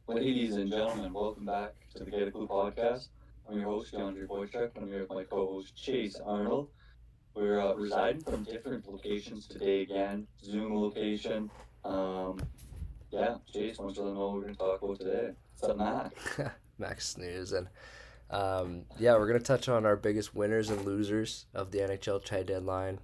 Ladies and gentlemen, welcome back to the Get a Clue podcast. I'm your host, DeAndre Boychuk. I'm here with my co-host, Chase Arnold. We're residing from different locations today again, Zoom location. Chase, why don't you let them know what we're going to talk about today? What's up, Matt? Max Snooze. And we're going to touch on our biggest winners and losers of the NHL trade deadline.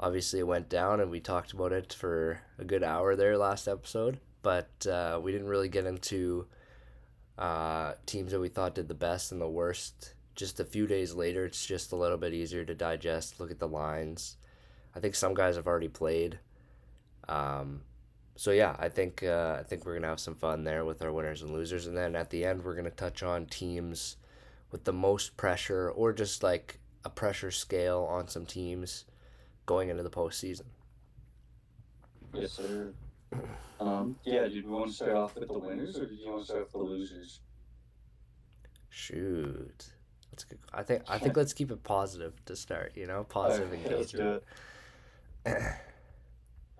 Obviously, it went down, and we talked about it for a good hour there last episode, but we didn't really get into teams that we thought did the best and the worst. Just a few days later, it's just a little bit easier to digest, look at the lines. I think some guys have already played. Um, I think we're gonna have some fun there with our winners and losers, and then at the end we're gonna touch on teams with the most pressure or just like a pressure scale on some teams going into the postseason. Yes, sir. Did we want to start off with the winners, or did you want to start with the losers? Shoot, that's good. I think let's keep it positive to start. All right, Positive let's engagement. do it.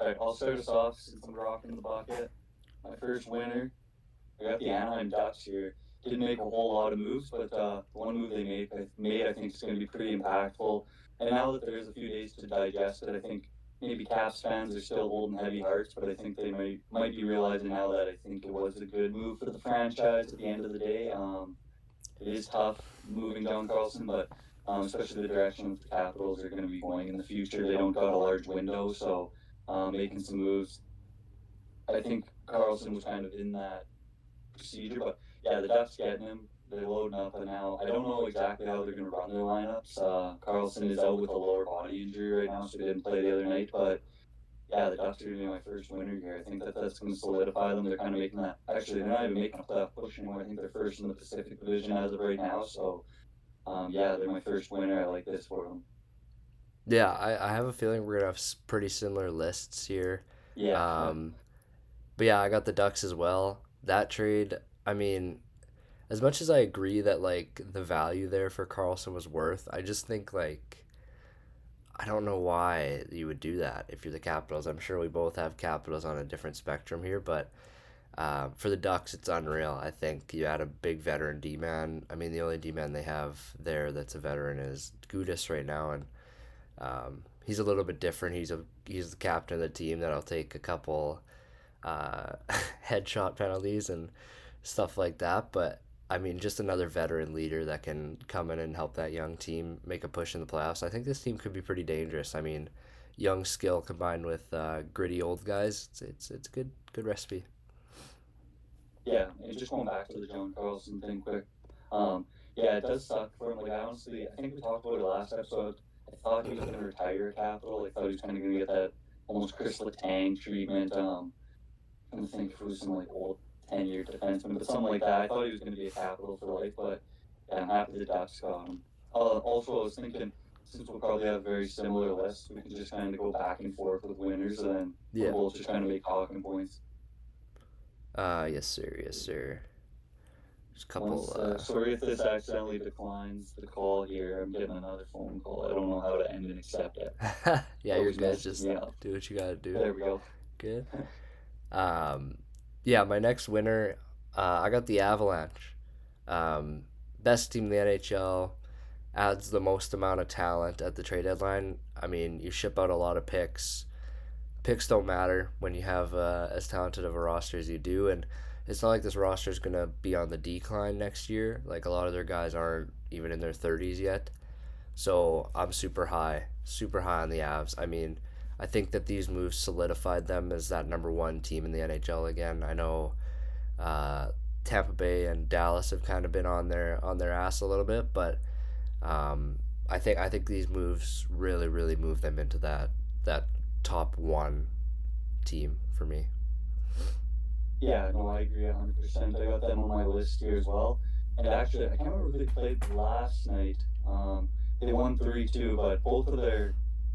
All right, I'll start us off since I'm rocking the bucket. My first winner, I got the Anaheim Ducks here. Didn't make a whole lot of moves, but the one move they made, I think, is going to be pretty impactful. And now that there's a few days to digest it, I think maybe Caps fans are still holding heavy hearts, but I think they might be realizing now that I think it was a good move for the franchise at the end of the day. It is tough moving John Carlson, but especially the direction that the Capitals are going to be going in the future. They don't got a large window, so making some moves. I think Carlson was kind of in that procedure. But yeah, the Ducks getting him. They're loading up, and now I don't know exactly how they're going to run their lineups. Carlson is out with a lower body injury right now, so he didn't play the other night. But yeah, the Ducks are going to be my first winner here. I think that's going to solidify them. They're kind of making that. Actually, they're not even making a playoff push anymore. I think they're first in the Pacific Division as of right now. So they're my first winner. I like this for them. Yeah, I have a feeling we're gonna have pretty similar lists here. Yeah, Um, but yeah, I got the Ducks as well. That trade, I mean, as much as I agree that like the value there for Carlson was worth, I just think like I don't know why you would do that if you're the Capitals. I'm sure we both have Capitals on a different spectrum here, but for the Ducks, it's unreal. I think you had a big veteran D man. I mean, the only D man they have there that's a veteran is Gudis right now, and he's a little bit different. He's the captain of the team that'll take a couple uh, headshot penalties and stuff like that. But I mean, just another veteran leader that can come in and help that young team make a push in the playoffs. I think this team could be pretty dangerous. I mean, young skill combined with gritty old guys. It's a good recipe. yeah, and just going back to the John Carlson thing quick. Yeah, it does suck for him. Like, I honestly, I think we talked about it last episode. I thought he was going to retire at Capital. I thought he was kind of going to get that almost Chris Letang treatment. I'm trying to think if it was some like old 10-year defenseman, but something like that. I thought he was going to be a Capital for life, but yeah, I'm happy the Ducks got him. Also, I was thinking, since we'll probably have very similar lists, we can just kind of go back and forth with winners, and then Yeah. we'll just kind of make talking points. Yes sir. Yes sir. Just a couple. Once, sorry if this accidentally declines the call here. I'm getting another phone call. I don't know how to end and accept it. Yeah, It you're always good. messes Just me up. do what you gotta do. There we go. Good. Um, yeah, my next winner, I got the Avalanche. Um, Best team in the NHL, adds the most amount of talent at the trade deadline. I mean, you ship out a lot of picks. Picks don't matter when you have as talented of a roster as you do, and it's not like this roster is gonna be on the decline next year. Like a lot of their guys aren't even in their 30s yet. So I'm super high on the Avs. I mean, I think that these moves solidified them as that number one team in the NHL again. I know uh, Tampa Bay and Dallas have kind of been on their ass a little bit, but I think these moves really move them into that top one team for me. Yeah, no, I agree 100%. I got them on my list here as well. And actually, I can't remember who they played last night. They won 3-2, but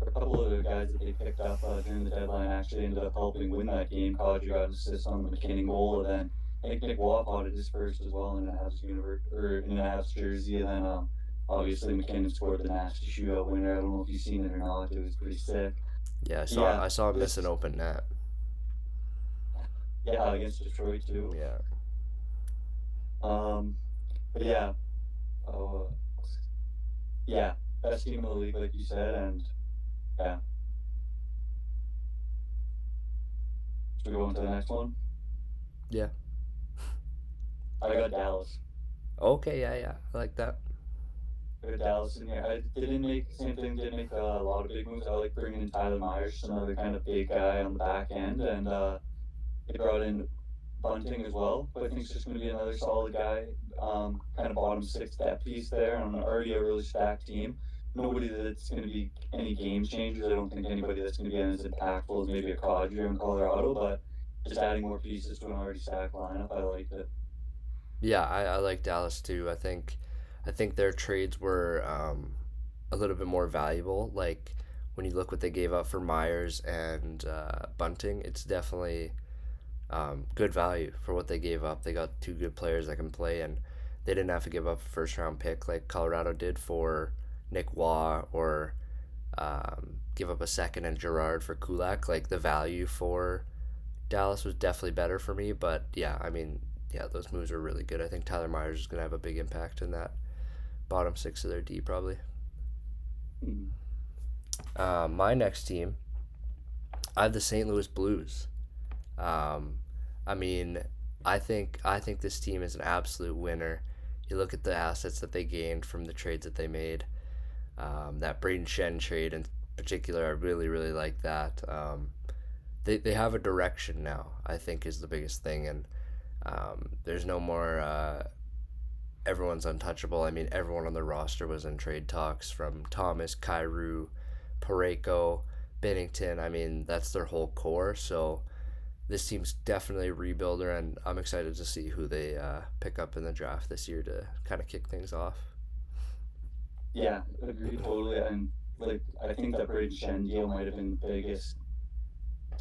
a couple of the guys that they picked up during the deadline actually ended up helping win that game. Kadri got an assist on the McKinnon goal, and then I think Nick Waugh potted his first as well in an Avs jersey, and then obviously McKinnon scored the nasty shootout winner. I don't know if you've seen it or not. It was pretty sick. Yeah, I saw Yeah, I saw him miss an this open net. yeah against Detroit too. Yeah. Um, but yeah, uh, yeah, best team in the league, like you said, and yeah, should we go on to the next one? Yeah. I got Dallas. Okay, yeah, yeah. I like that. I got Dallas in here. They didn't make same thing. Didn't make a lot of big moves. I like bringing in Tyler Myers, just another kind of big guy on the back end, and they brought in Bunting as well, who I think is just going to be another solid guy. Kind of bottom six depth piece there on already a really stacked team. Nobody that's going to be any game changers. I don't think anybody that's going to be as impactful as maybe a Kadri in Colorado, but just adding more pieces to an already stacked lineup, I liked it. Yeah, I like Dallas too. I think their trades were a little bit more valuable. Like when you look what they gave up for Myers and Bunting, it's definitely good value for what they gave up. They got two good players that can play, and they didn't have to give up a first round pick like Colorado did for Nick Waugh or give up a second and Gerard for Kulak. Like the value for Dallas was definitely better for me, but yeah, I mean, yeah, those moves were really good. I think Tyler Myers is going to have a big impact in that bottom six of their D probably. Mm-hmm. My next team, I have the St. Louis Blues. Um, I mean, I think this team is an absolute winner. You look at the assets that they gained from the trades that they made. That Braden Shen trade in particular, I really like that. They have a direction now. I think is the biggest thing, and there's no more everyone's untouchable. I mean, everyone on the roster was in trade talks from Thomas, Kyrou, Pareko, Bennington. I mean, that's their whole core. So this team's definitely a rebuilder, and I'm excited to see who they pick up in the draft this year to kind of kick things off. Yeah, agree totally. And like, I think that Braden Shen deal might have been the biggest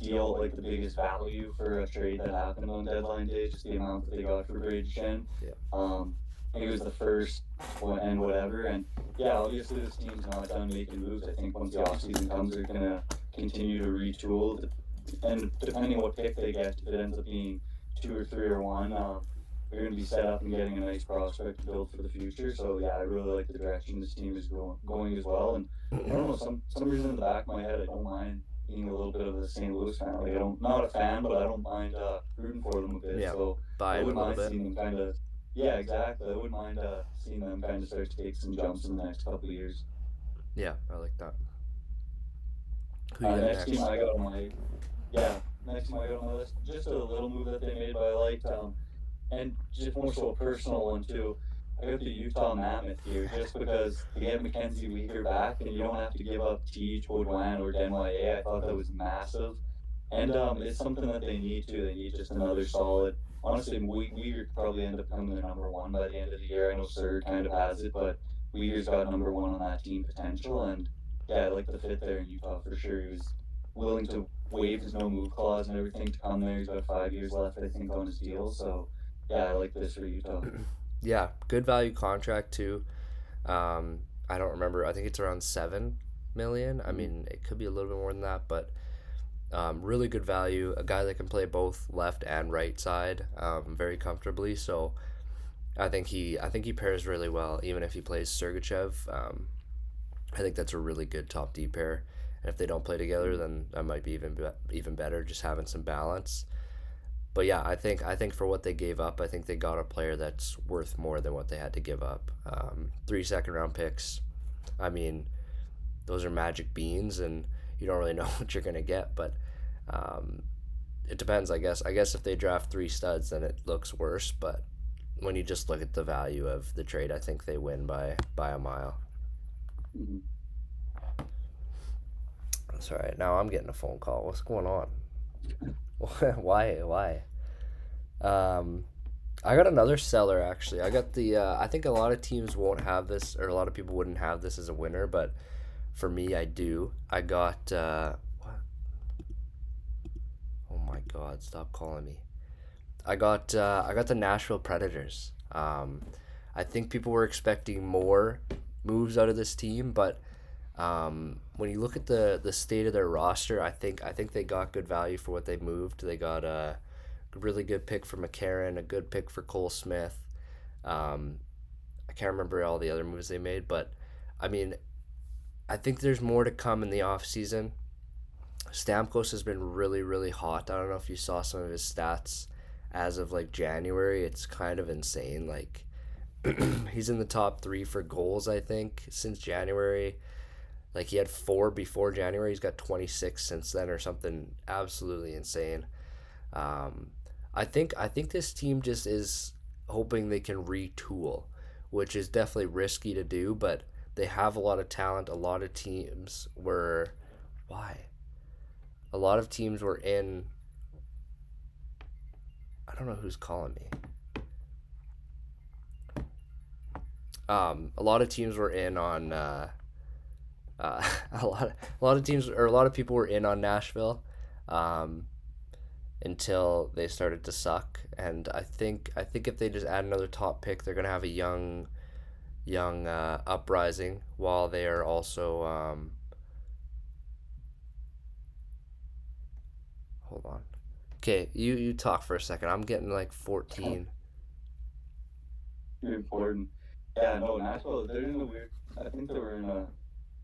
deal, like the biggest value for a trade that happened on deadline day, just the amount that they got for Braden Shen. Yeah. I think it was the first one and whatever. And yeah, obviously this team's not done making moves. I think once the offseason comes, they're gonna continue to retool. And depending on what pick they get, if it ends up being two or three or one, they're going to be set up and getting a nice prospect to build for the future. So yeah, I really like the direction this team is going as well. And I don't know, some reason in the back of my head, I don't mind being a little bit of a St. Louis fan. Like I don't, not a fan, but I don't mind rooting for them a bit. Yeah, So I buying a wouldn't little mind bit. seeing them kind of, yeah, exactly. I wouldn't mind seeing them kind of start to take some jumps in the next couple of years. Yeah, I like that. Who you got Next next? team I got on my, yeah, next team I got on my list. Just a little move that they made, but I liked. And just more so a personal one too. I got the Utah Mammoth here just because they get Mackenzie Weegar back, and you don't have to give up Teach, Baudouin, or Denway. I thought that was massive, and it's something that they need to. They need just another solid. Honestly, Weegar could probably end up becoming their number one by the end of the year. I know Sir kind of has it, but Weegar's got number one on that team potential, and yeah, I like the fit there in Utah for sure. He was willing to waive his no move clause and everything to come there. He's got 5 years left, I think, on his deal, so yeah, I like this for Utah. Yeah, good value contract too. I don't remember. I think it's around 7 million. I Mm-hmm. mean, it could be a little bit more than that, but really good value. A guy that can play both left and right side very comfortably. So I think he pairs really well, even if he plays Sergachev. I think that's a really good top D pair. And if they don't play together, then that might be even better. Just having some balance. But yeah, I think for what they gave up, I think they got a player that's worth more than what they had to give up. 3 second round picks. I mean, those are magic beans, and you don't really know what you're gonna get. But um, it depends, I guess. I guess if they draft 3 studs, then it looks worse. But when you just look at the value of the trade, I think they win by a mile. Mm-hmm. That's all right. Now I'm getting a phone call. What's going on? Why? Um, I got another seller actually. I got the. I think a lot of teams won't have this, or a lot of people wouldn't have this as a winner, but for me, I do. I got. What? Oh my God! Stop calling me. I got. I got the Nashville Predators. I think people were expecting more moves out of this team, but when you look at the state of their roster, I think they got good value for what they moved. They got a really good pick for McCarron, a good pick for Cole Smith. Um, I can't remember all the other moves they made, but I mean, I think there's more to come in the off season. Stamkos has been really, really hot. I don't know if you saw some of his stats as of like January. It's kind of insane. Like he's in the top three for goals, I think, since January. Like he had four before January. He's got 26 since then, or something absolutely insane. Um, I think this team just is hoping they can retool, which is definitely risky to do, but they have a lot of talent. A lot of teams were why? A lot of teams were in. I don't know who's calling me. A lot of teams were in on a lot of teams or a lot of people were in on Nashville, um, until they started to suck. And I think if they just add another top pick, they're gonna have a young uprising while they are also hold on. Okay, you talk for a second. I'm getting like 14. Pretty important. Yeah, no, Nashville, they're in a weird. I think they were in a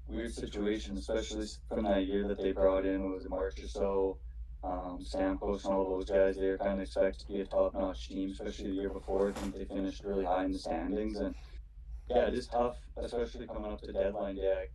weird situation, especially from that year that they brought in, was it March or so, Stamkos and all those guys. They were kind of expected to be a top-notch team, especially the year before. I think they finished really high in the standings, and yeah, it is tough, especially coming up to deadline day.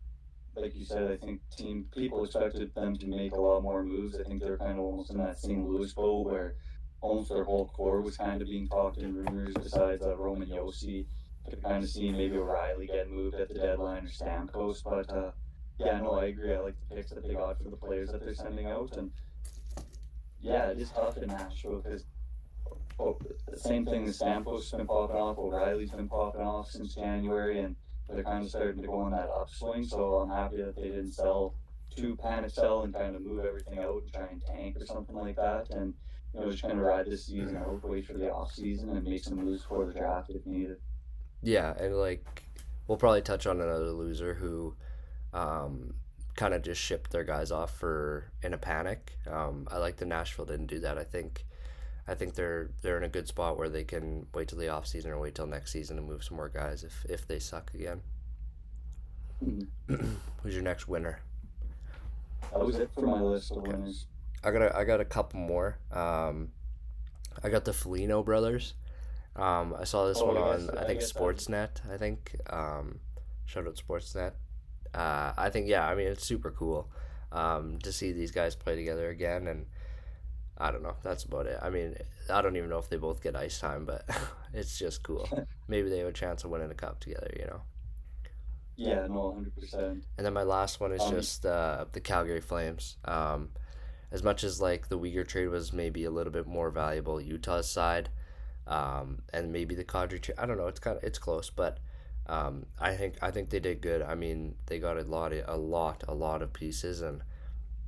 Like you said, I think team people expected them to make a lot more moves. I think they were kind of almost in that St. Louis boat where almost their whole core was kind of being talked in rumors. Besides Roman Yossi, could kind of see maybe O'Reilly get moved at the deadline or Stamkos. But yeah, no, I agree. I like the picks that they got for the players that they're sending out, and yeah, it is tough in Nashville because oh, same thing. The Stamkos been popping off. O'Reilly's been popping off since January, and they're kind of starting to go on that upswing. So I'm happy that they didn't sell too panic sell and kind of move everything out and try and tank or something like that. And just kind of ride this season out, wait for the off season, and make some moves for the draft if needed. Yeah, and like we'll probably touch on another loser who um, kind of just shipped their guys off for in a panic. I like the Nashville didn't do that. I think they're in a good spot where they can wait till the off season or wait till next season to move some more guys if they suck again. Mhm. Who's your next winner? That was it for my list of Okay, winners. I got a couple more. I got the Felino brothers. I saw this Oh, one I guess on I I think guess that. Sportsnet. I think shout out Sportsnet. I think yeah. I mean it's super cool to see these guys play together again, and I don't know. That's about it. I mean, I don't even know if they both get ice time, but it's just cool. Maybe they have a chance of winning a cup together. Yeah, no, 100%. And then my last one is Um, just the Calgary Flames. As much as like the Uyghur trade was maybe a little bit more valuable, Utah's side, and maybe the Kadri trade. I don't know. It's close, but I think they did good. I mean, they got a lot of pieces, and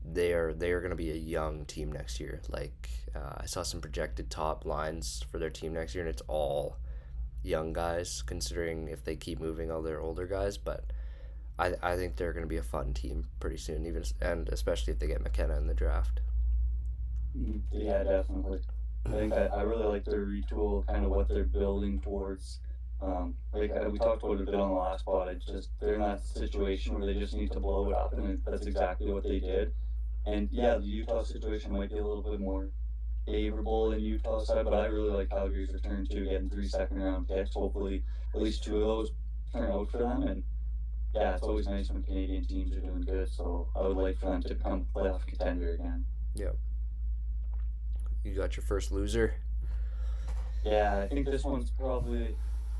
they are going to be a young team next year. Like I saw some projected top lines for their team next year, and it's all young guys. Considering if they keep moving all their older guys, but I think they're going to be a fun team pretty soon, even and especially if they get McKenna in the draft. yeah, definitely. I think I really like their retool, kind of what they're building towards. We talked about it a bit on the last pod. It's just they're in that situation where they just need to blow it up, and that's exactly what they did. And yeah, the Utah situation might be a little bit more favorable in Utah's side, but I really like Calgary's return too, getting 3 second round picks. Hopefully, at least two of those turn out for them. And yeah, it's always nice when Canadian teams are doing good. So I would like for them to become a playoff contender again. Yeah, you got your first loser. Yeah, I think this one's probably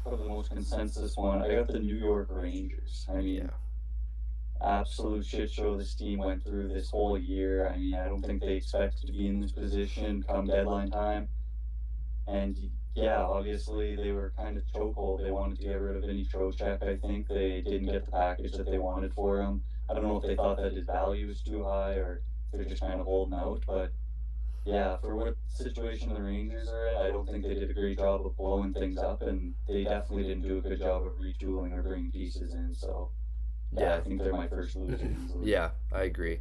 the most consensus one. I got the New York Rangers. I Yeah, mean, absolute shit show this team went through this whole year. I mean, I don't think they expected to be in this position come deadline time. And yeah, obviously they were kind of chokehold. They wanted to get rid of Vinny Trocheck. I think they didn't get the package that they wanted for him. I don't know if they thought that his value was too high or they're just kind of holding out. But yeah, for what situation the Rangers are in, I don't think they did a great job of blowing things up, and they definitely didn't do a good job of retooling or bringing pieces in. So yeah, I yeah, think they're my first loser easily. yeah. I agree.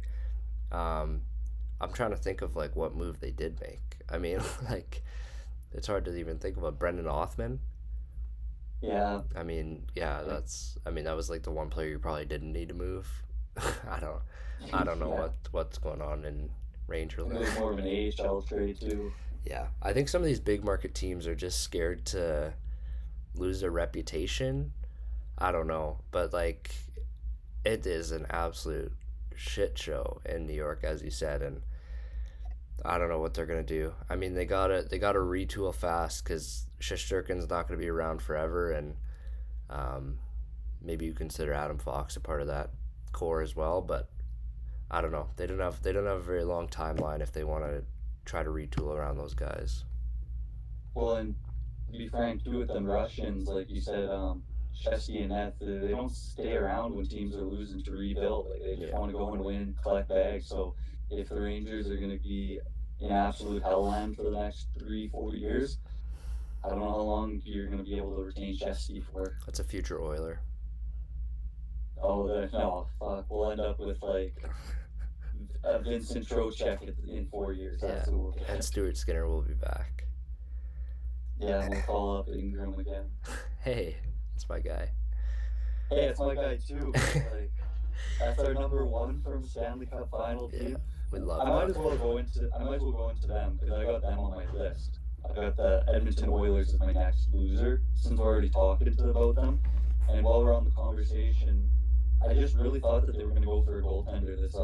Um, I'm trying to think of like what move they did make. I mean, like it's hard to even think of a Brendan Othman. Yeah, I mean, yeah, like, I mean, that was like the one player you probably didn't need to move. I don't, I don't know yeah. what's going on in Ranger I think it land. was more of an AHL trade too. Yeah, I think some of these big market teams are just scared to lose their reputation. I don't know, but like it is an absolute shit show in New York, as you said, and I don't know what they're gonna do. I mean, they gotta retool fast because Shesterkin's not gonna be around forever, and um, maybe you consider Adam Fox a part of that core as well. But I don't know. They don't have a very long timeline if they want to try to retool around those guys. Well, and to be frank too, with them Russians, like you said, Shesty and Neth, they don't stay around when teams are losing to rebuild. Like they just Yeah, want to go and win, collect bags. So if the Rangers are going to be in absolute hellland for the next 3, 4 years, I don't know how long you're going to be able to retain Shesty for. that's a future Oiler. Oh, no, fuck, we'll end up with like a Vincent Trocheck in 4 years. Yeah, That's what we'll and get. Stuart Skinner will be back. Yeah, and we'll call up Ingram again. Hey, that's my guy. Hey, it's my guy too. Like that's our number one from Stanley Cup final Yeah, team. we love I him. might as well go into them because I got them on my list. I got the Edmonton Oilers as my next loser since we're already talking about them. And while we're on the conversation, I just really thought that they were going to go for a goaltender this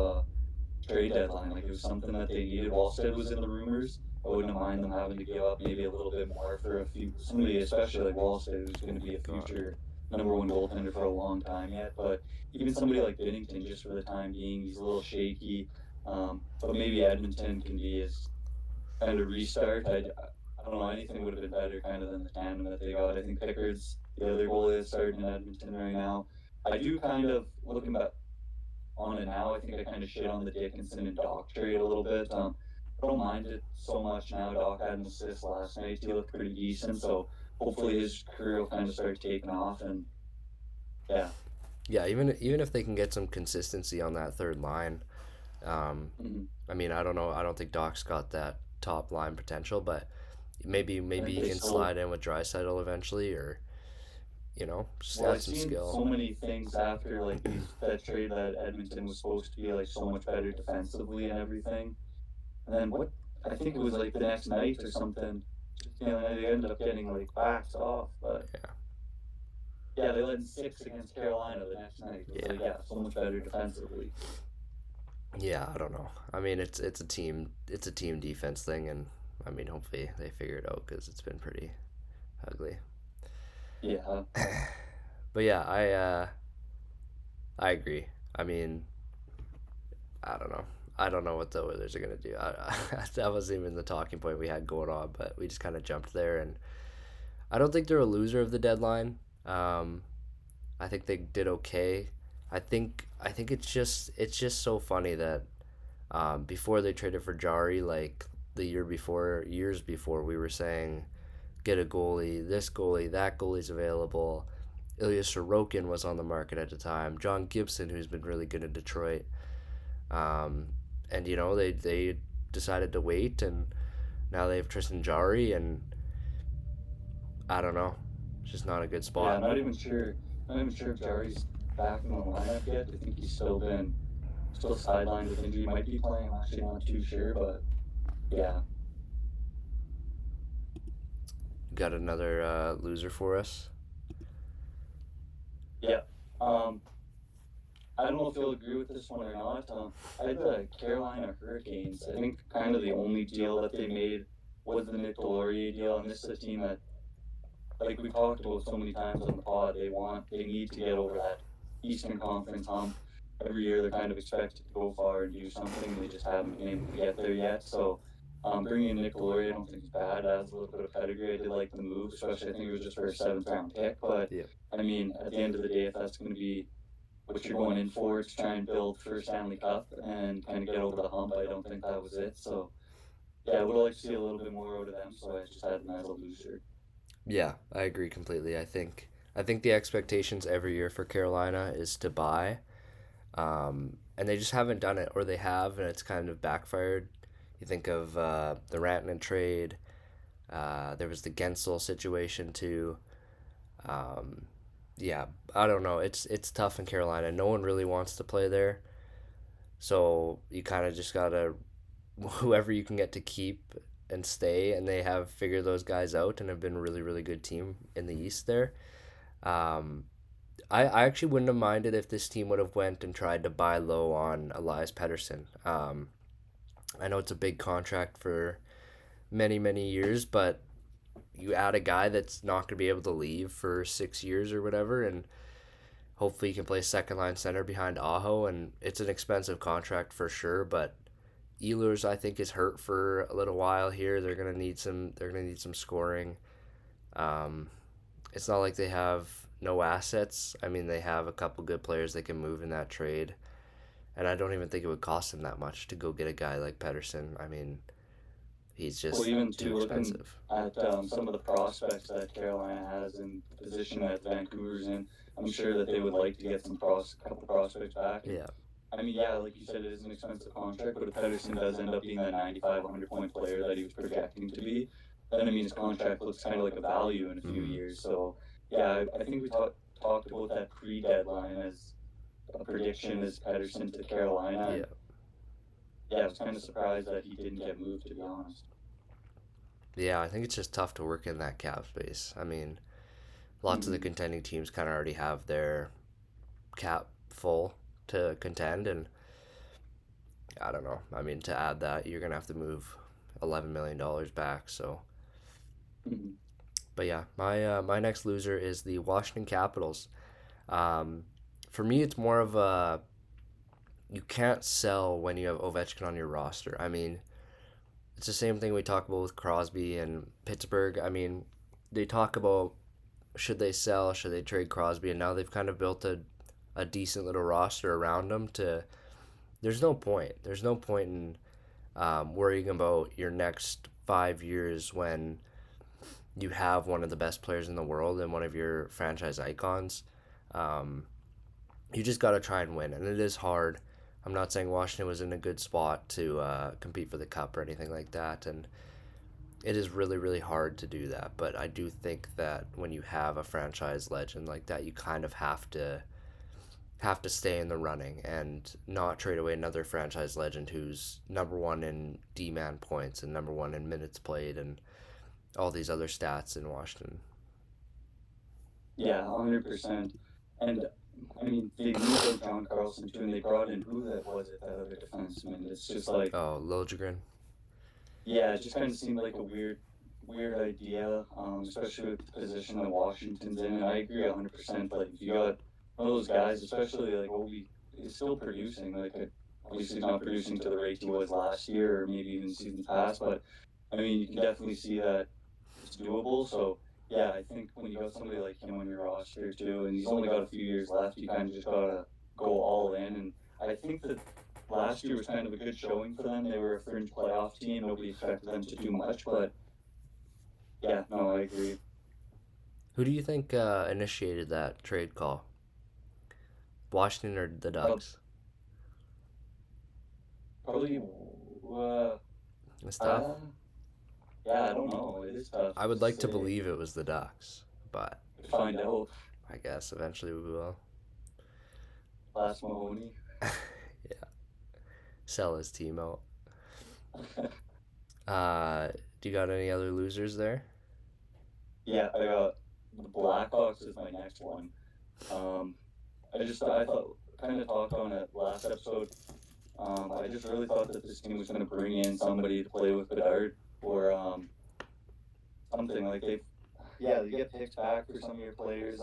trade deadline. Like it was something that they needed. Wallstead was in the rumors. I wouldn't have minded them having to give up maybe a little bit more for a few somebody, especially like Wallstead, who's going to be a God. future number one goaltender for a long time yet. But even somebody like Binnington, just for the time being, he's a little shaky. But maybe Edmonton can be his kind of restart. I don't know, anything would have been better kind of than the tandem that they got. I think Pickard's the other goalie that's starting in Edmonton right now. I do kind of looking back on it now. I think I kind of shit on the Dickinson and Doc trade a little bit. I don't mind it so much now. Doc had an assist last night. He looked pretty decent. So hopefully his career will kind of start taking off. And yeah, Yeah, even if they can get some consistency on that third line, um, mm-hmm. I mean, I don't know. I don't think Doc's got that top line potential, but I maybe think he they can still. slide in with Draisaitl eventually, or just Well, add I've some seen skill. so many things after like these that trade that Edmonton was supposed to be like so much better defensively and everything. And then what I think it was like the next night or something. They ended up getting like waxed off, but Yeah, yeah, they led in six against Carolina the next night. It was yeah, like, yeah, so much better defensively. yeah. I don't know. I mean, it's a team defense thing, and I mean, hopefully they figure it out because it's been pretty ugly. Yeah, But yeah, I agree. I mean, I don't know. I don't know what the Oilers are gonna do. That wasn't even the talking point we had going on, but we just kind of jumped there, and I don't think they're a loser of the deadline. Um, I think they did okay. I think it's just so funny that before they traded for Jari, like the years before, we were saying get a goalie, this goalie, that goalie's available. Ilya Sorokin was on the market at the time. John Gibson, who's been really good in Detroit, um, and they decided to wait, and now they have Tristan Jari, and I don't know, it's just not a good yeah. spot. I'm not even sure. I'm not even sure if Jari's back in the lineup yet. I think he's still sidelined with injury. He might be playing. I'm actually not too sure, but yeah, Got another loser for us. yeah. Um, I don't know if you'll agree with this one or not. I had the Carolina Hurricanes. I think kind of the only deal that they made was the Nick Deslauriers deal, and this is a team that, like we talked about so many times on the pod, they need to get over that Eastern Conference hump. Every year they're kind of expected to go far and do something, and they just haven't been able to get there yet. So bringing in Nick Deslauriers, I don't think is bad. Adds a little bit of pedigree. I did like the move, especially I think it was just for a seventh round pick. But Yeah. I mean, at the end of the day, if that's going to be what you're going in for to try and build for Stanley Cup and kind of get over the hump, I don't think that was it. So yeah, I would like to see a little bit more out of them. So I just had them as a loser. Yeah, I agree completely. I think the expectations every year for Carolina is to buy, and they just haven't done it, or they have, and it's kind of backfired. You think of the Rantanen trade. There was the Gensel situation too. Um, yeah, I don't know. It's tough in Carolina. No one really wants to play there, so you kind of just gotta whoever you can get to keep and stay. And they have figured those guys out and have been a really really good team in the East there. Um, I actually wouldn't have minded if this team would have went and tried to buy low on Elias Pettersson. I know it's a big contract for many many years, but you add a guy that's not going to be able to leave for 6 years or whatever, and hopefully he can play second line center behind Aho. And it's an expensive contract for sure, but Ehlers I think is hurt for a little while here. They're gonna need some. They're gonna need some scoring. Um, it's not like they have no assets. I mean, they have a couple good players they can move in that trade, and I don't even think it would cost them that much to go get a guy like Pedersen. I mean, he's Well, just even too too, looking expensive. at some of the prospects that Carolina has in the position that Vancouver's in, I'm sure that they would like to get couple prospects back. And Yeah. I mean, yeah, like you said, it is an expensive contract, but if Pedersen does end up being that 95, 100 point player that he was projecting to be, then I mean his contract looks kind of like a value in a few Mm-hmm. years. So yeah, I think we talked about that pre-deadline as a prediction as Pedersen to Carolina, Yeah. and yeah, I was kind of surprised that he didn't get moved, to be honest. Yeah, I think it's just tough to work in that cap space. I mean, lots of the Mm-hmm. contending teams kind of already have their cap full to contend, and I don't know. I mean, to add that, you're gonna have to move $11 million back. So, Mm-hmm. but yeah, my next loser is the Washington Capitals. Um, for me, it's more of a you can't sell when you have Ovechkin on your roster. I mean, it's the same thing we talk about with Crosby and Pittsburgh. I mean, they talk about should they sell, should they trade Crosby, and now they've kind of built a decent little roster around them. To there's no point. There's no point in worrying about your next 5 years when you have one of the best players in the world and one of your franchise icons. Um, you just got to try and win, and it is hard. I'm not saying Washington was in a good spot to compete for the cup or anything like that, and it is really really hard to do that. But I do think that when you have a franchise legend like that, you kind of have to stay in the running and not trade away another franchise legend who's number one in D-man points and number one in minutes played and all these other stats in Washington. Yeah, 100%. And I mean, they moved out John Carlson too, and they brought in who that was it, that other defenseman. It's just like, Oh, Liljegren. yeah, it just kind of seemed like a weird idea, especially with the position that Washington's in. And I agree 100%. Like, if you got one of those guys, especially like Obi, is still producing. Like, obviously he's not producing to the rate he was last year or maybe even seasons past, but I mean, you can definitely see that it's doable. So yeah, I think when you got somebody like him on your roster too, and he's only got a few years left, you kind of just gotta go all in. And I think that last year was kind of a good showing for them. They were a fringe playoff team. Nobody expected them to do much, but yeah, no, I agree. Who do you think initiated that trade call? Washington or the Prob- Ducks? Probably, It's tough. uh, yeah, I don't know. It is tough I would to like to say. believe it was the Ducks, but To find out. I guess eventually we will. Last Mahoney. Yeah, sell his team out. Uh, do you got any other losers there? Yeah, I got the Blackhawks is my next one. Um, I thought kind of talked on it last episode. I just really thought that this team was going to bring in somebody to play with Bedard or something like yeah, they get picked back for some of your players.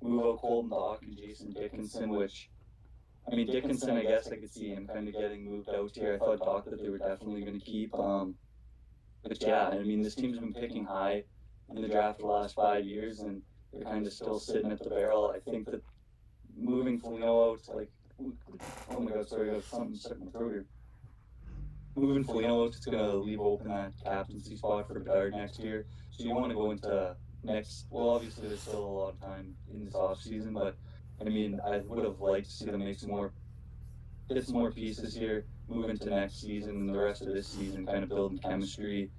Move out Colton Dach and Jason Dickinson, which I mean Dickinson, I guess I could see him kind of getting moved out here. I thought Dach that they were definitely going to keep. But yeah, I mean this team's been picking high in the draft the last 5 years, and they're kind of still sitting at the barrel. I think that moving Foligno out, like, oh my god, sorry, I got something stuck in my throat here. Moving Foligno out, it's going to leave open that captaincy spot for Bedard next year. So you want to go into next, well, obviously there's still a lot of time in this off season, but I mean, I would have liked to see them make get some more pieces here, move into next season and the rest of this season, kind of building chemistry.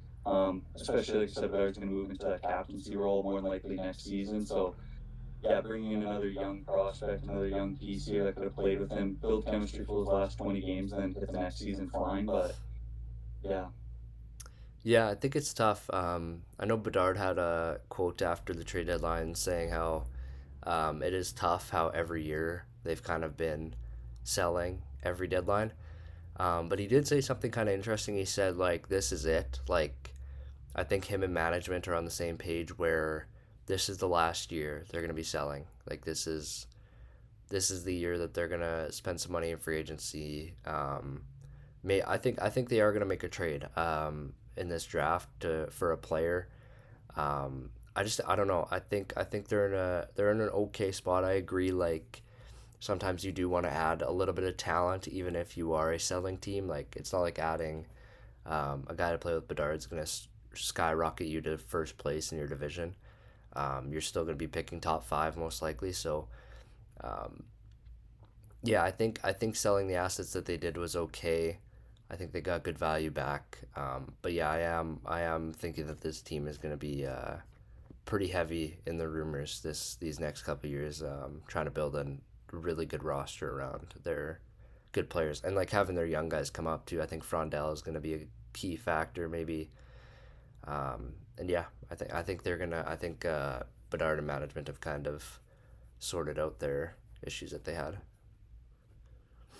Especially like I said, Bedard's going to move into that captaincy role more than likely next season. So yeah, bringing in another young prospect, another young piece here that could have played with him, build chemistry for those last 20 games, and then hit the next season flying. But yeah, Yeah, I think it's tough. I know Bedard had a quote after the trade deadline saying how it is tough how every year they've kind of been selling every deadline. But he did say something kind of interesting. He said, like, this is it. Like, I think him and management are on the same page where this is the last year they're going to be selling. Like, this is the year that they're going to spend some money in free agency. I think they are going to make a trade in this draft for a player. I don't know. I think they're in an okay spot. I agree. Like sometimes you do want to add a little bit of talent, even if you are a selling team. Like it's not like adding a guy to play with Bedard is going to skyrocket you to first place in your division. You're still going to be picking top five most likely. So yeah, I think selling the assets that they did was okay. I think they got good value back. But yeah, I am thinking that this team is going to be pretty heavy in the rumors these next couple of years, trying to build a really good roster around their good players and like having their young guys come up too. I think Frondell is going to be a key factor maybe. And yeah, I think they're gonna. I think Bedard and management have kind of sorted out their issues that they had.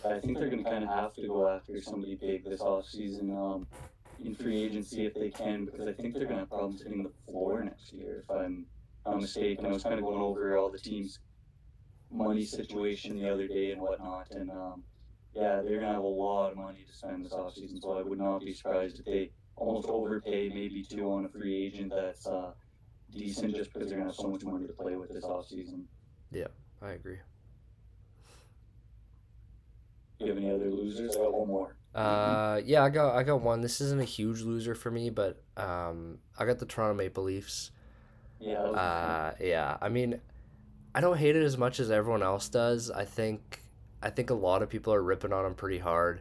I think they're going to kind of have to go after somebody big this offseason in free agency if they can, because I think they're going to have problems hitting the floor next year, if I'm not mistaken. I was kind of going over all the teams' money situation the other day and whatnot, and yeah, they're going to have a lot of money to spend this offseason, so I would not be surprised if they almost overpay maybe two on a free agent that's decent just because they're going to have so much money to play with this offseason. Yeah, I agree. Do you have any other losers? I got one more. Yeah, I got one. This isn't a huge loser for me, but I got the Toronto Maple Leafs. Yeah, that was a good one. Yeah, I mean, I don't hate it as much as everyone else does. I think a lot of people are ripping on them pretty hard.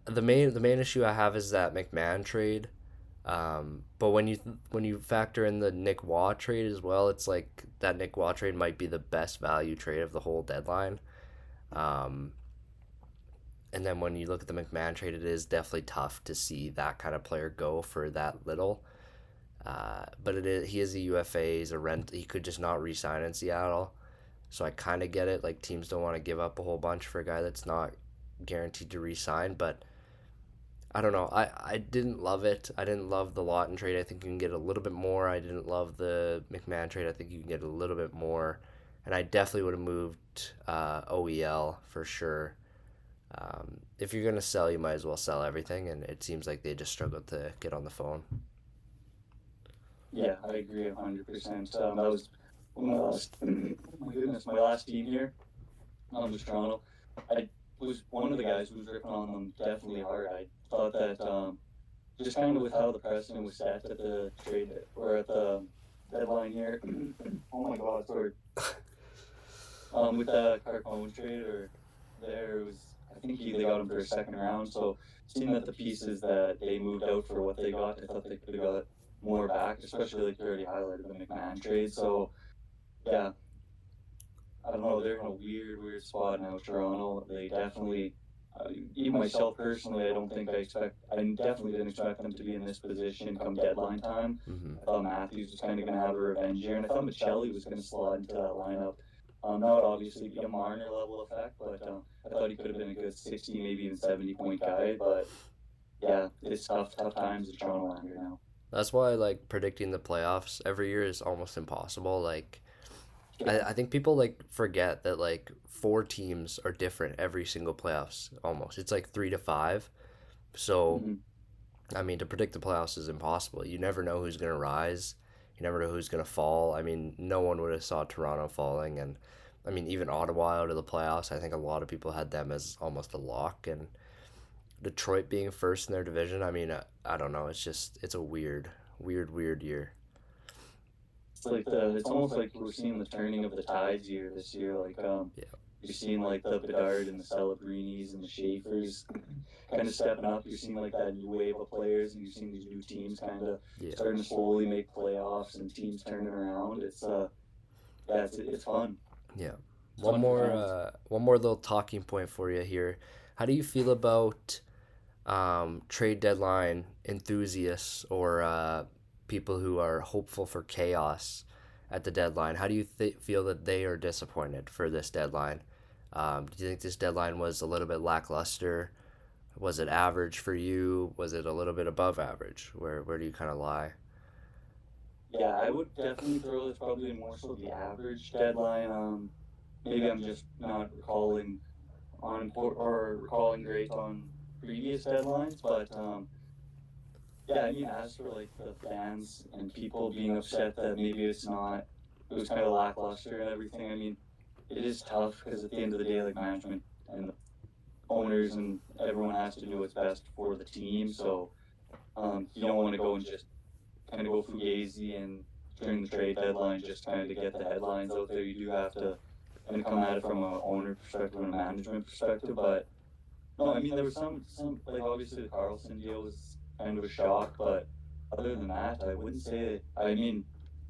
The main issue I have is that McMahon trade. But when you factor in the Nick Waugh trade as well, it's like that Nick Waugh trade might be the best value trade of the whole deadline. Um, and then when you look at the McMahon trade, it is definitely tough to see that kind of player go for that little. But he is a UFA. He's a rent. He could just not re-sign in Seattle. So I kind of get it. Like teams don't want to give up a whole bunch for a guy that's not guaranteed to re-sign. But I don't know. I didn't love it. I didn't love the Lawton trade. I think you can get a little bit more. I didn't love the McMahon trade. I think you can get a little bit more. And I definitely would have moved OEL for sure. If you're gonna sell, you might as well sell everything. And it seems like they just struggled to get on the phone. Yeah, I agree 100%. That was one of my last, oh my goodness, my last team here was Toronto. I was one of the guys who was ripping on them definitely hard. I thought that just kind of with how the precedent was set at the trade or at the deadline here. Oh my God, sorry. With the Carcone trade or there was, I think they got him for a second round. So seeing that the pieces that they moved out for what they got, I thought they could have got more back, especially like you already highlighted the McMahon trade. So yeah, I don't know. They're in a weird spot now, Toronto. They definitely, even myself personally, I definitely didn't expect them to be in this position come deadline time. Mm-hmm. I thought Matthews was kind of going to have a revenge here, and I thought Michelli was going to slide into that lineup. Not obviously be a Marner level effect, but I thought he could have been a good 60, maybe even 70 point guy. But yeah, it's tough times at Toronto Lander now. That's why like predicting the playoffs every year is almost impossible. Like I, Yeah. I think people like forget that like four teams are different every single playoffs almost. It's like three to five. So Mm-hmm. I mean to predict the playoffs is impossible. You never know who's gonna rise. You never know who's gonna fall. I mean, no one would have saw Toronto falling and I mean even Ottawa out of the playoffs. I think a lot of people had them as almost a lock and Detroit being first in their division. I mean, I don't know. It's a weird year. It's almost like we're seeing the turning of the tides here this year. Like Yeah. You're seeing like the Bedard and the Celebrinis and the Schaefers kind of stepping up. You're seeing like that new wave of players, and you're seeing these new teams kind of Yeah. starting to slowly make playoffs and teams turning around. Yeah, it's fun. Yeah. It's fun for fans. One more little talking point for you here. How do you feel about trade deadline enthusiasts or people who are hopeful for chaos at the deadline? How do you feel that they are disappointed for this deadline? Do you think this deadline was a little bit lackluster? Was it average for you? Was it a little bit above average? Where do you kind of lie? Yeah, I would definitely throw this probably more so the average deadline. Maybe I'm just not recalling great on previous deadlines, but yeah, I mean, as for like the fans and people being upset that maybe it was kind of lackluster and everything. I mean, it is tough because at the end of the day, like management and the owners and everyone has to do what's best for the team. So you don't want to go and just kind of go fugazi and during the trade deadline just kind of to get the headlines out there. You do have to kind of come at it from a owner perspective and a management perspective. But no, I mean there was some like obviously the Carlson deal was kind of a shock, but other than that, I wouldn't say. I mean,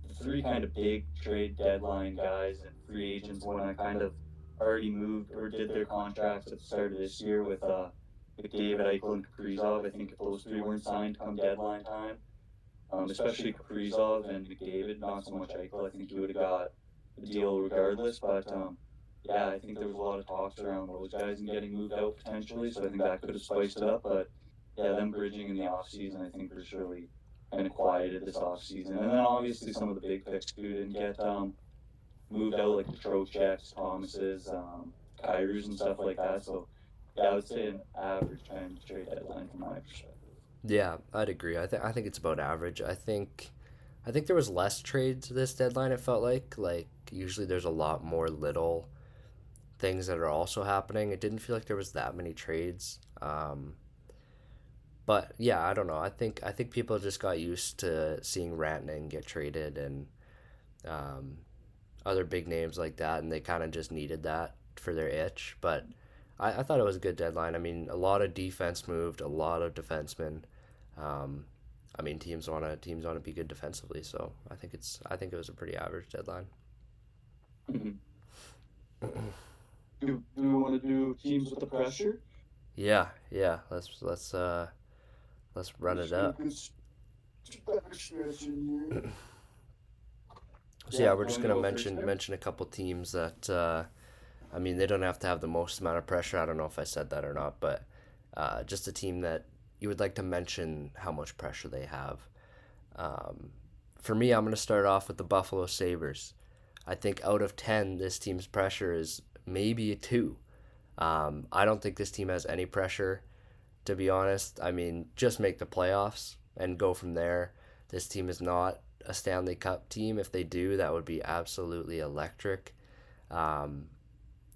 the three kind of big trade deadline guys and free agents when I kind of already moved or did their contracts at the start of this year with David Eichel and Kaprizov. I think if those three weren't signed come deadline time, especially Kaprizov and McDavid, not so much Eichel. I think he would have got the deal regardless. But yeah, I think there was a lot of talks around those guys and getting moved out potentially. So I think that could have spiced it up. But yeah, them bridging in the off season, I think was really kind of quieted this off season. And then obviously some of the big picks too didn't get moved out, like the Trocheks, Thomases, Kyrus, and stuff like that. So yeah, I would say an average kind of trade deadline from my perspective. Yeah, I'd agree. I think it's about average. I think there was less trades this deadline. It felt like usually there's a lot more little things that are also happening. It didn't feel like there was that many trades. But yeah, I don't know. I think people just got used to seeing Rantanen get traded and um, other big names like that, and they kind of just needed that for their itch. But I thought it was a good deadline. I mean, a lot of defense moved, a lot of defensemen. Um, I mean, teams want to be good defensively, so I think it was a pretty average deadline. Mm-hmm. Do we want to do teams with the pressure? Yeah, yeah. Let's run Let's it get a up. good stretch in here. So yeah, Yeah, we're you just want to gonna go first there? mention a couple teams that I mean they don't have to have the most amount of pressure. I don't know if I said that or not, but just a team that you would like to mention how much pressure they have. Um, for me, I'm gonna start off with the Buffalo Sabres. I think out of 10, this team's pressure is maybe a 2. I don't think this team has any pressure, to be honest. I mean, just make the playoffs and go from there. This team is not a Stanley Cup team. If they do, that would be absolutely electric. Um,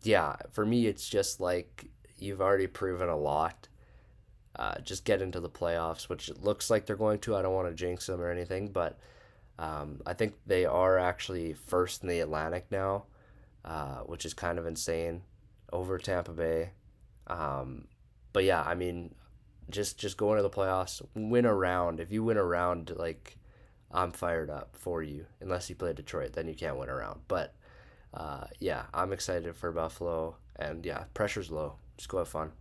yeah, for me, it's just like you've already proven a lot. Just get into the playoffs, which it looks like they're going to. I don't want to jinx them or anything, but I think they are actually first in the Atlantic now, which is kind of insane over Tampa Bay. Um, but yeah, I mean, just go into the playoffs, win a round. If you win a round, like I'm fired up for you. Unless you play Detroit, then you can't win a round. But yeah, I'm excited for Buffalo, and yeah, pressure's low. Just go have fun.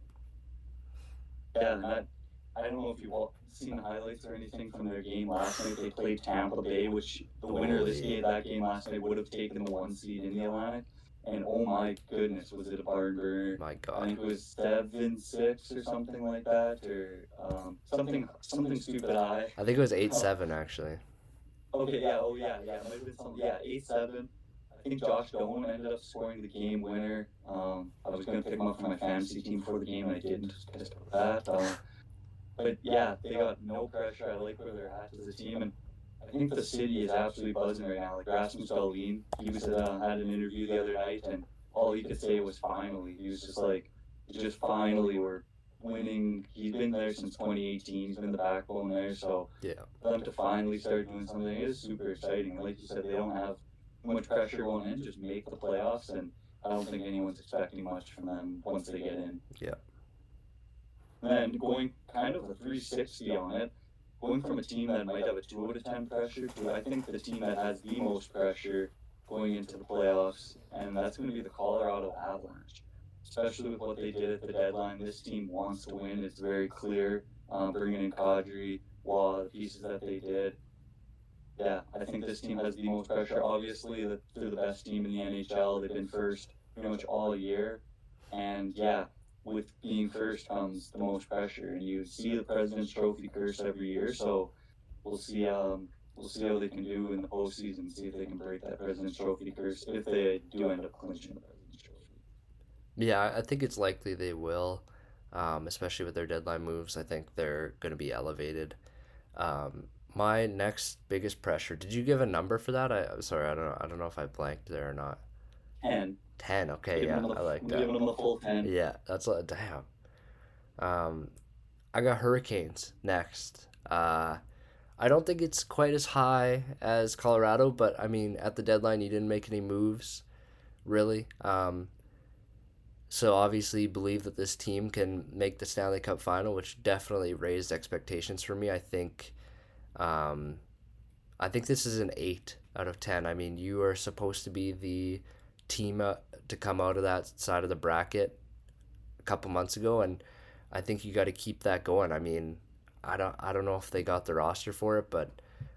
Yeah, and I don't know if you've all seen the highlights or anything from their game last night. They played Tampa Bay, which the winner of Oh this yeah, game, that game last night, would have taken the one seed in the Atlantic. And oh my goodness, was it a barn burner? my I God. think it was 7-6 or something like that, or something stupid high. I think it was 8-7 actually. Okay, yeah, oh yeah, it might have been something. Yeah, 8-7. I think Josh Doan ended up scoring the game winner. I was gonna pick him up for my fantasy team before the game, and I didn't. Just pissed about that. But yeah, they got no pressure. I like where they're at as a team, and I think the city is absolutely buzzing right now. Like Rasmus Dahlin, he was had an interview the other night, and all he could say was finally. He was just like, just finally we're winning. He's been there since 2018. He's been the backbone there, so Yeah, for them to finally start doing something is super exciting. Like you said, they don't have too much pressure going in. Just make the playoffs, and I don't think anyone's expecting much from them once they get in. Yeah. And then going kind of a 360 on it, going from a team that might have a 2 out of 10 pressure to I think the team that has the most pressure going into the playoffs, and that's going to be the Colorado Avalanche. Especially with what they did at the deadline, this team wants to win. It's very clear. Bringing in Kadri, Waugh, the pieces that they did. Yeah, I think this team has the most pressure. Obviously, they're the best team in the NHL. They've been first pretty much all year. And yeah, with being first comes the most pressure. And you see the President's Trophy curse every year. So we'll see. We'll see how they can do in the postseason. See if they can break that President's Trophy curse if they do end up clinching the President's Trophy. Yeah, I think it's likely they will, especially with their deadline moves. I think they're going to be elevated. My next biggest pressure. Did you give a number for that? I'm sorry, I don't know. I don't know if I blanked there or not. 10. 10. Okay, Giving yeah, them the I like I'm that. giving them the full 10. Yeah, that's a damn. Um, I got Hurricanes next. I don't think it's quite as high as Colorado, but I mean, at the deadline, you didn't make any moves, really. So obviously, believe that this team can make the Stanley Cup final, which definitely raised expectations for me. Um, I think this is an 8 out of 10. I mean, you are supposed to be the team to come out of that side of the bracket a couple months ago, and I think you got to keep that going. I mean, I don't know if they got the roster for it, but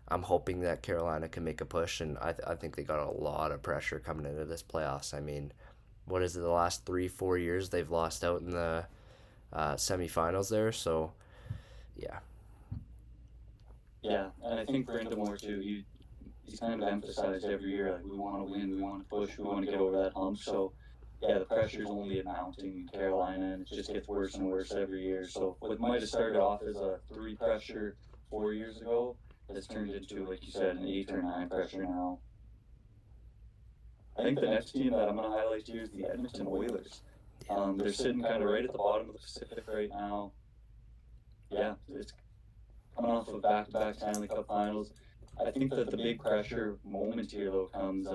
I'm hoping that Carolina can make a push, and I think they got a lot of pressure coming into this playoffs. I mean, what is it? The last 3 4 years they've lost out in the semifinals there, so yeah. Yeah, and I think Brindamore too. He's kind of emphasized every year like we want to win, we want to push, we want to get over that hump. So yeah, the pressure's only mounting in Carolina, and it just gets worse and worse every year. So what might have started off as a 3 pressure 4 years ago has turned into, like you said, an 8 or 9 pressure now. I think the next team that I'm going to highlight here is the Edmonton Oilers. They're sitting kind of right at the bottom of the Pacific right now. Yeah, it's coming off of back-to-back Stanley Cup Finals. I think that the big pressure moment here though comes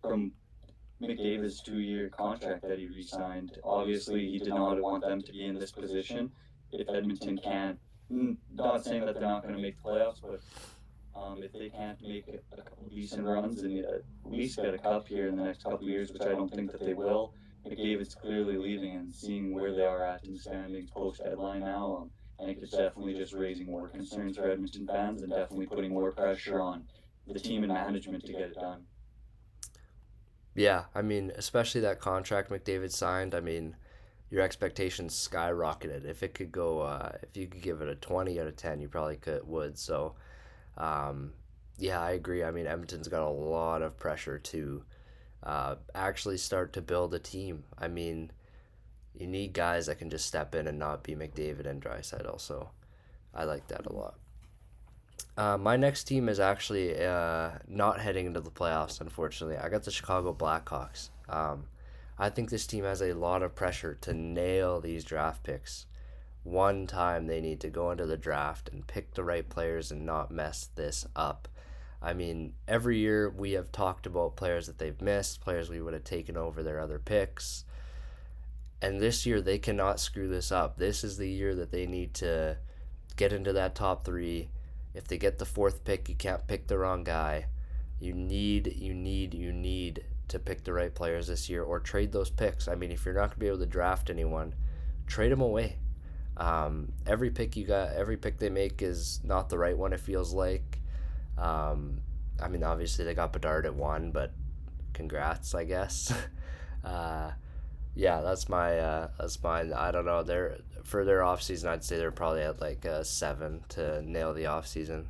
from McDavid's 2-year contract that he re-signed. Obviously, he did not want them to be in this position if Edmonton can't. Not saying that they're not going to make the playoffs, but if they can't make a couple decent runs and at least get a cup here in the next couple of years, which I don't think that they will, McDavid's clearly leaving, and seeing where they are at in the standings post deadline now. I think it's definitely just raising more concerns for Edmonton fans and definitely putting more pressure on the team and management to get it done. Yeah, I mean, especially that contract McDavid signed. I mean, your expectations skyrocketed. If it could go, if you could give it a 20 out of 10, you probably would. So, um, yeah, I agree. I mean, Edmonton's got a lot of pressure to actually start to build a team. I mean, you need guys that can just step in and not be McDavid and Draisaitl. So, I like that a lot. My next team is actually not heading into the playoffs, unfortunately. I got the Chicago Blackhawks. I think this team has a lot of pressure to nail these draft picks. One time they need to go into the draft and pick the right players and not mess this up. I mean, every year we have talked about players that they've missed, players we would have taken over their other picks. And this year they cannot screw this up. This is the year that they need to get into that top three. If they get the fourth pick, you can't pick the wrong guy. You need to pick the right players this year or trade those picks. I mean, if you're not going to be able to draft anyone, trade them away. Every pick you got, every pick they make is not the right one. It feels like. I mean, obviously they got Bedard at 1, but congrats, I guess. uh, yeah, that's mine. I don't know. They're for their off season. I'd say they're probably at like a 7 to nail the off season.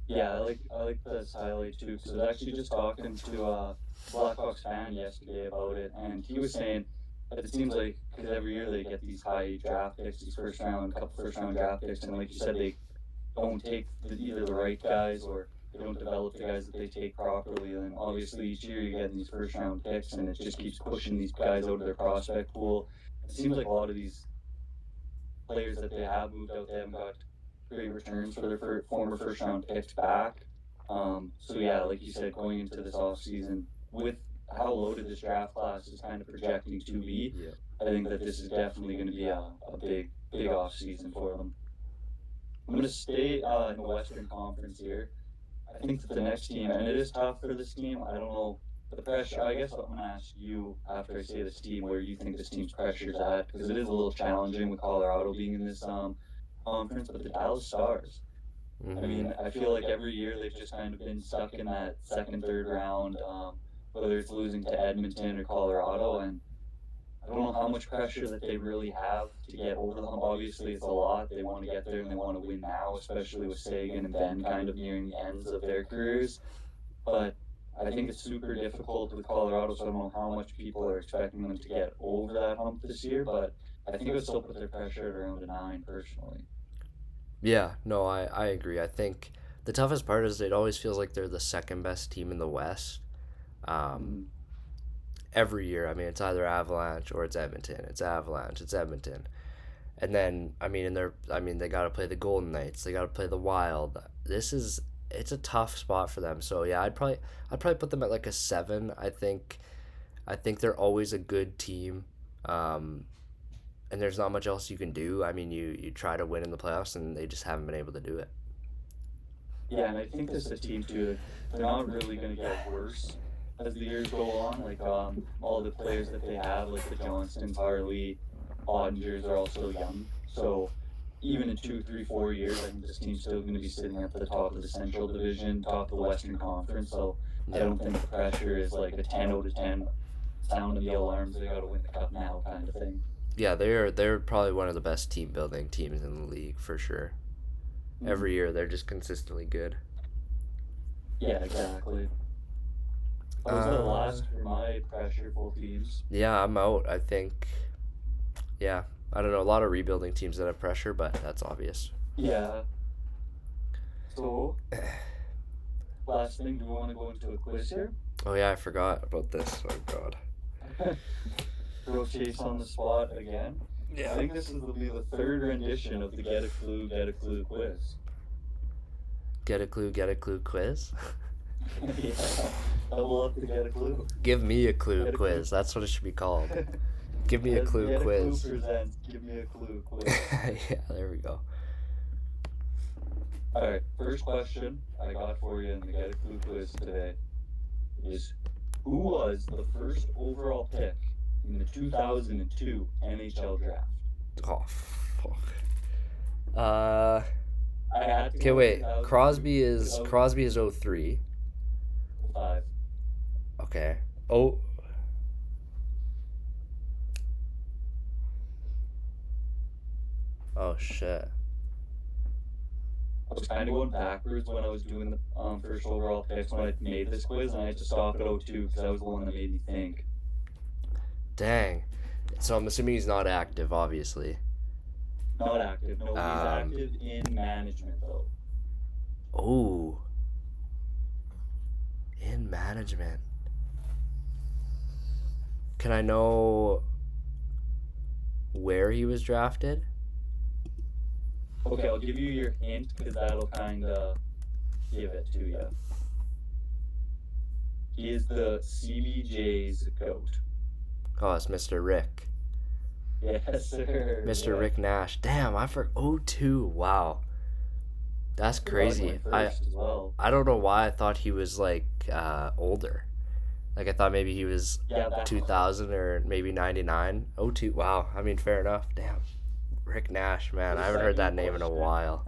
Yeah, I like this highlight too because I was actually just talking to a Blackhawks fan yesterday about it, and he was saying that it seems like because every year they get these high draft picks, these couple first round draft picks, and like you said, they don't take either the right guys or they don't develop the guys that they take properly. And obviously each year you get these first round picks, and it just keeps pushing these guys out of their prospect pool. It seems like a lot of these players that they have moved out, they haven't got great returns for their former first round picks back. So yeah, like you said, going into this off season with how loaded this draft class is kind of projecting to be, Yeah. I think that this is definitely going to be a big off season for them. I'm going to stay in the Western Conference here. I think that the next team, and it is tough for this team. I don't know the pressure. I guess I'm going to ask you after I say this team where you think this team's pressure is at, because it is a little challenging with Colorado being in this conference. But the Dallas Stars, I Mm-hmm. mean, I feel like every year they've just kind of been stuck in that second, third round, whether it's losing to Edmonton or Colorado. And I don't know how much pressure that they really have to get over the hump. Obviously, it's a lot. They want to get there and they want to win now, especially with Sagan and Ben kind of nearing the ends of their careers. But I think it's super difficult with Colorado, so I don't know how much people are expecting them to get over that hump this year. But I think it would still put their pressure at around a 9, personally. Yeah, no, I agree. I think the toughest part is it always feels like they're the second best team in the West. Um, Mm-hmm. every year, I mean, it's either Avalanche or it's Edmonton. It's Avalanche, it's Edmonton. And then, they got to play the Golden Knights. They got to play the Wild. It's a tough spot for them. So yeah, I'd probably put them at like a 7. I think they're always a good team. Um, and there's not much else you can do. I mean, you try to win in the playoffs, and they just haven't been able to do it. Yeah, and I think this is a team too. They're not really going to get worse as the years go on. Like all the players that they have, like the Johnstons, Harley, Ottingers, are all still young. So even in 2, 3, 4 years, I think this team's still going to be sitting at the top of the Central Division, top of the Western Conference. So I Yeah, don't think the pressure is like a 10 out of 10, sounding the alarms. They got to win the cup now kind of thing. yeah, they're probably one of the best team building teams in the league for sure. Mm-hmm. Every year, they're just consistently good. Yeah, exactly. That was the Uh, last for my pressureful teams. yeah, I'm out. I think. Yeah, I don't know. A lot of rebuilding teams that have pressure, but that's obvious. Yeah. So last thing, do we want to go into a quiz here? Oh yeah, I forgot about this. Oh god. Throw Chase on the spot again. I Yeah. think this will be the third rendition of the Get a Clue quiz. Get a clue quiz. Yeah, double up to Get a Clue. Give me a clue Get a Clue. quiz. That's what it should be called. Give me a clue Get a Clue quiz. presents Give Me a Clue quiz. Yeah, there we go. All right, first question I got for you in the Get a Clue quiz today is, who was the first overall pick in the 2002 NHL draft? Oh fuck. Uh. I had to Okay, go with wait. 2002. Crosby is 03. 5. Okay. Oh. Oh shit. I was kind of going backwards when I was doing the first overall picks when I made this quiz, and I had to stop at 02 because that was the one that made me think. Dang. So I'm assuming he's not active, obviously. Not active. No, he's Um. active in management, though. Oh. In management. Can I know where he was drafted? Okay, I'll give you your hint because that'll kind of give it to you. He is the CBJ's goat. Oh, it's Mr. Rick. Yes, sir. Mr. Yeah. Rick Nash. Damn, I forgot. 02. Wow. That's crazy. First as well. I don't know why I thought he was like older. Like I thought maybe he was Yeah, 2000 or maybe 99. 02. Wow. I mean, fair enough. Damn. Rick Nash, man. I haven't heard that name in a while.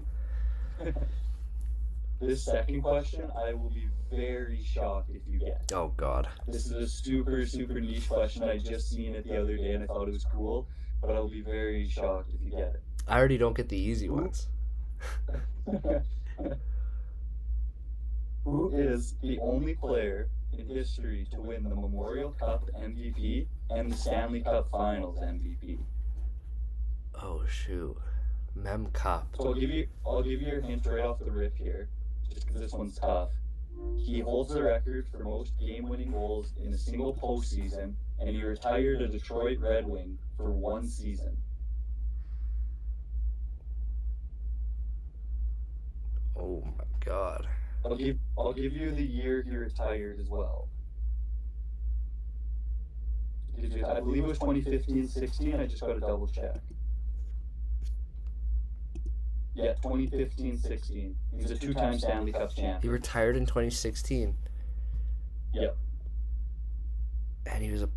This second question, I will be very shocked if you get. Oh god. This is a super, super niche question. I just seen it the other day and I thought it was cool, but I will be very shocked if you get it. I already don't get the easy ones. Who is the only player in history to win the Memorial Cup MVP and the Stanley Cup Finals MVP? Oh shoot. Mem Cup. So I'll give you your hint right off the rip here, just because this one's tough. He holds the record for most game-winning goals in a single postseason, and he retired a Detroit Red Wing for one season. Oh my god. I'll give you the year he retired as well. I believe it was 2015-16. I just got to double check. Yeah, 2015-16. He's a two-time Stanley Cup He champion. retired in 2016, Yep. and he was a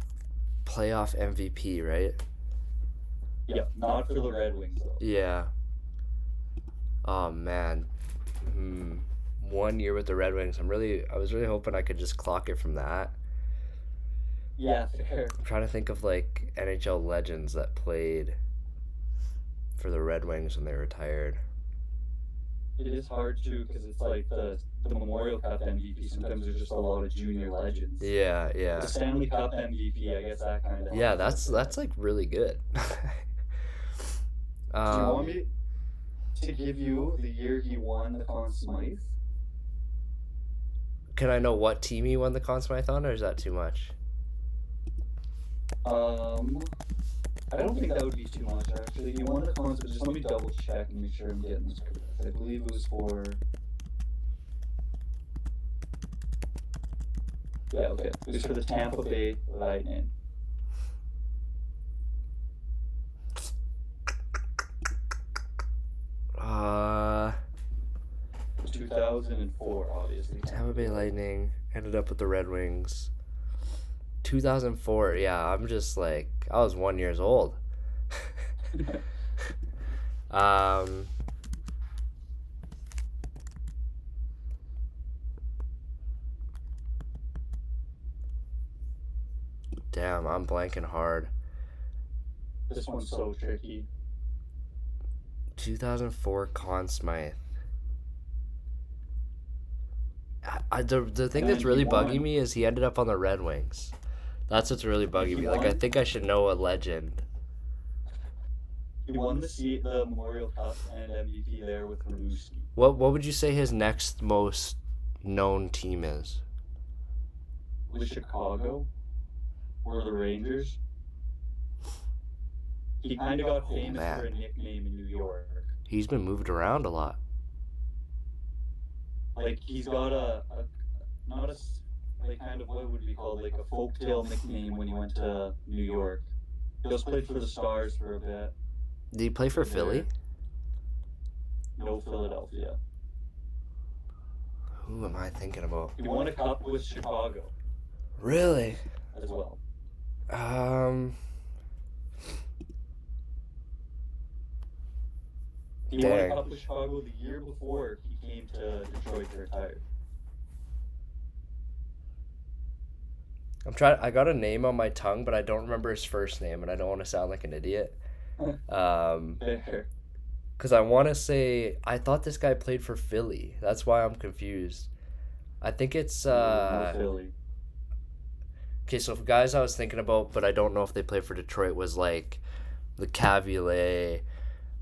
playoff MVP, right? Yep. Not for the Red Wings though. Yeah. Oh man. 1 year with the Red Wings. I was really hoping I could just clock it from that. Yeah, fair. I'm trying to think of like NHL legends that played for the Red Wings when they retired. It is hard too because it's like the Memorial Cup MVP. Sometimes there's just a lot of junior legends. Yeah, yeah. The Stanley Cup MVP, I guess that kind of. Yeah, that's like really good. Do you want me to give you the year he won the Conn Smythe? Can I know what team he won the Conn Smythe on, or is that too much? I don't think that would be too much actually. He won the Conn Smythe. Just let me double check and make sure I'm getting this correct. I believe it was for. Yeah, okay. It was for the Tampa Bay Lightning. It was 2004, obviously. Tampa Bay Lightning ended up with the Red Wings. 2004. Yeah, I'm just like I was 1 year old. Damn, I'm blanking hard. This one's so tricky. 2004 Conn Smythe. The thing that's really bugging me is he ended up on the Red Wings. That's what's really bugging me. Like, I think I should know a legend. He won the Memorial Cup and MVP there with Rimouski. What would you say his next most known team is? With Chicago or the Rangers. He kind of got famous for a nickname in New York. He's been moved around a lot. Like he's got not a like kind of what would be called like a folktale nickname when he went to New York. He also played for the Stars for a bit. Did he play for Philly? No, Philadelphia. Who am I thinking about? He won a cup with Chicago. Really? As well. He won a cup with Chicago the year before he came to Detroit to retire. I got a name on my tongue, but I don't remember his first name, and I don't want to sound like an idiot. Fair. Because I want to say, I thought this guy played for Philly. That's why I'm confused. I think it's... No, Philly. Okay, so guys I was thinking about, but I don't know if they played for Detroit, was like the Cavalier.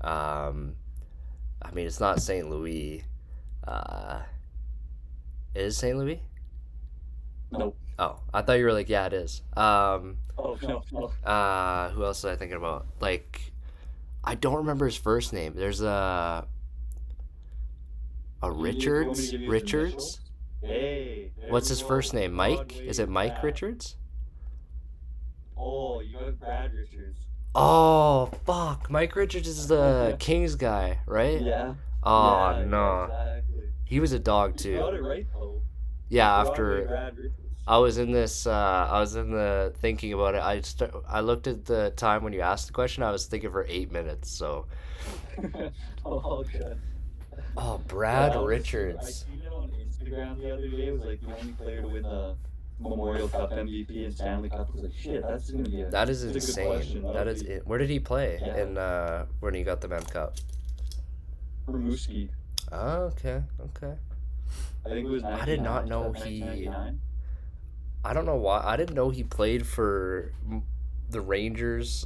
I mean, it's not St. Louis. Is St. Louis? Nope. Oh, I thought you were like, yeah, it is. Oh, no. Who else was I thinking about? Like, I don't remember his first name. There's a Richards? Richards? Hey. What's his first name? Mike? Is it Mike Richards? Oh, you got Brad Richards. Oh, fuck. Mike Richards is the Kings guy, right? Yeah. Oh, yeah, no. Exactly. He was a dog, too. You got it right, though. Yeah, Broadway after Brad Richards. I was in the thinking about it. I looked at the time when you asked the question. I was thinking for 8 minutes. So. Oh, good. Oh, Brad I Richards. seen it on Instagram the other day. It was like the only player to win the Memorial Cup MVP and Stanley Cup. I was like, shit, that's gonna be That is that's a good insane. question. That is it. Where did he play? Yeah. In when he got the Mem Cup? Rimouski. Oh, okay. I think it was. I did not know 1999. I don't know why. I didn't know he played for the Rangers.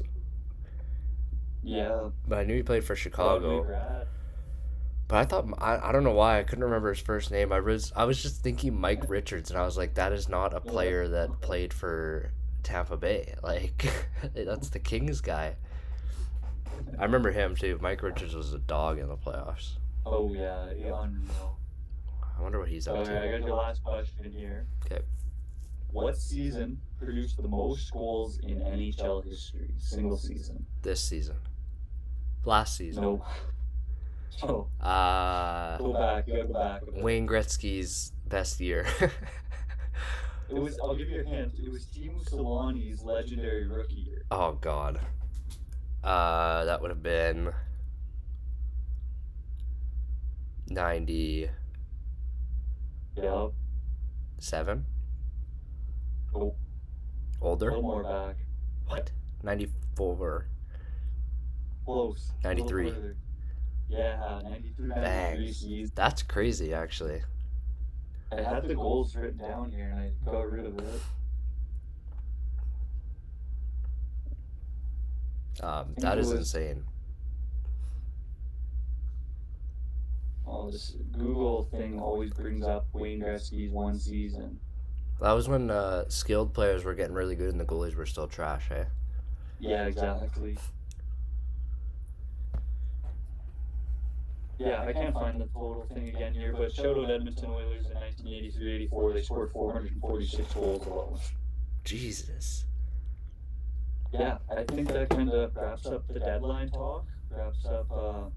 Yeah. But I knew he played for Chicago. Broadway Brad. But I thought I don't know why I couldn't remember his first name. I was just thinking Mike Richards, and I was like, that is not a player that played for Tampa Bay. Like, that's the Kings guy. I remember him too. Mike Richards was a dog in the playoffs. Oh yeah, unreal. I wonder what he's up Okay, I to. got your last question here. Okay. What season produced the most goals in NHL history? Single season. This season. Last season. Nope. No. Uh, Go back. You gotta go back a bit. Wayne Gretzky's best year. It was. I'll give you a hint. It was Teemu Selanne's legendary rookie year. Oh God. That would have been 97. Yeah. Nope. A Older. little more back. What? 94. Close. 93. Yeah, 93, Bang. 93 season. That's crazy, actually. I had the goals written down here and I got rid of it. That is it was- insane. Oh, this Google thing always brings up Wayne Gretzky's one season. That was when skilled players were getting really good and the goalies were still trash, eh? Yeah, exactly. Yeah, I can't find the total thing again here, but shout out Edmonton Oilers in 1983-84. They scored 446 goals alone. Jesus. Yeah, I think that kind of wraps up the deadline talk. Wraps up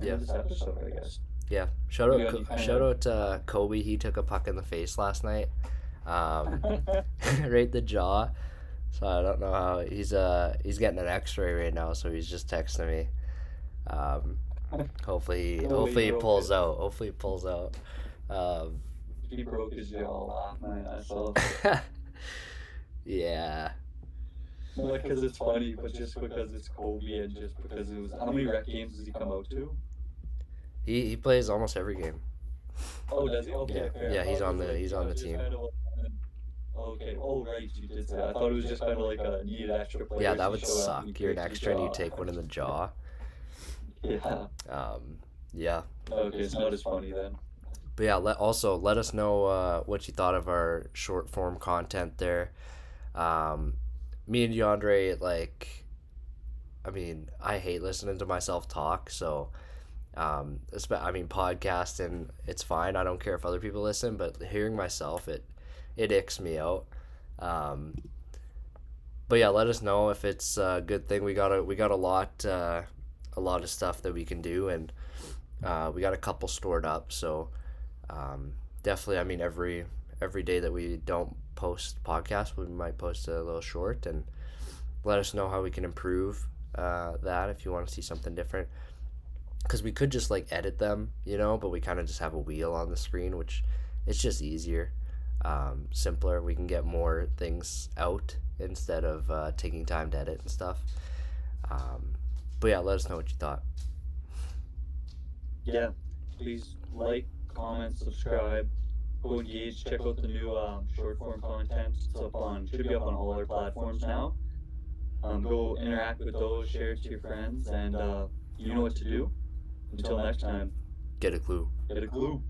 Yeah. this episode, I guess. Yeah. Shout You got any out Kobe. He took a puck in the face last night. Right the jaw. So I don't know how he's getting an X-ray right now. So he's just texting me. Hopefully he pulls out. Hopefully he pulls out. He broke his jaw last night. I saw. Yeah. Not because it's funny, but just because it's Kobe and just because it was. How many rec games does he come out to? He plays almost every game. Oh, does he? Okay. Yeah. Fair. Yeah, I he's thought on it was the- he's I on the was just team. kind of okay. Oh, right. You did say that. I thought it was just kind of like a needed extra player. Yeah, that would suck. You're an extra and you take one in the jaw. Yeah. Yeah. Okay, it's not as funny then. But yeah, let us know what you thought of our short form content there. Me and DeAndre, I hate listening to myself talk, so podcasting, it's fine. I don't care if other people listen, but hearing myself, it icks me out. But yeah, let us know if it's a good thing. We got a lot of stuff that we can do, and we got a couple stored up. So definitely, every day that we don't post podcasts, we might post a little short, and let us know how we can improve that if you want to see something different. Because we could just edit them, but we kind of just have a wheel on the screen, which it's just easier, simpler. We can get more things out instead of taking time to edit and stuff. But yeah, let us know what you thought. Yeah, please like, comment, subscribe, go engage, check out the new short form content. It's should be up on all our platforms now. Go interact with those, share it to your friends, and you know what to do. Until next time, Get a clue. get a clue.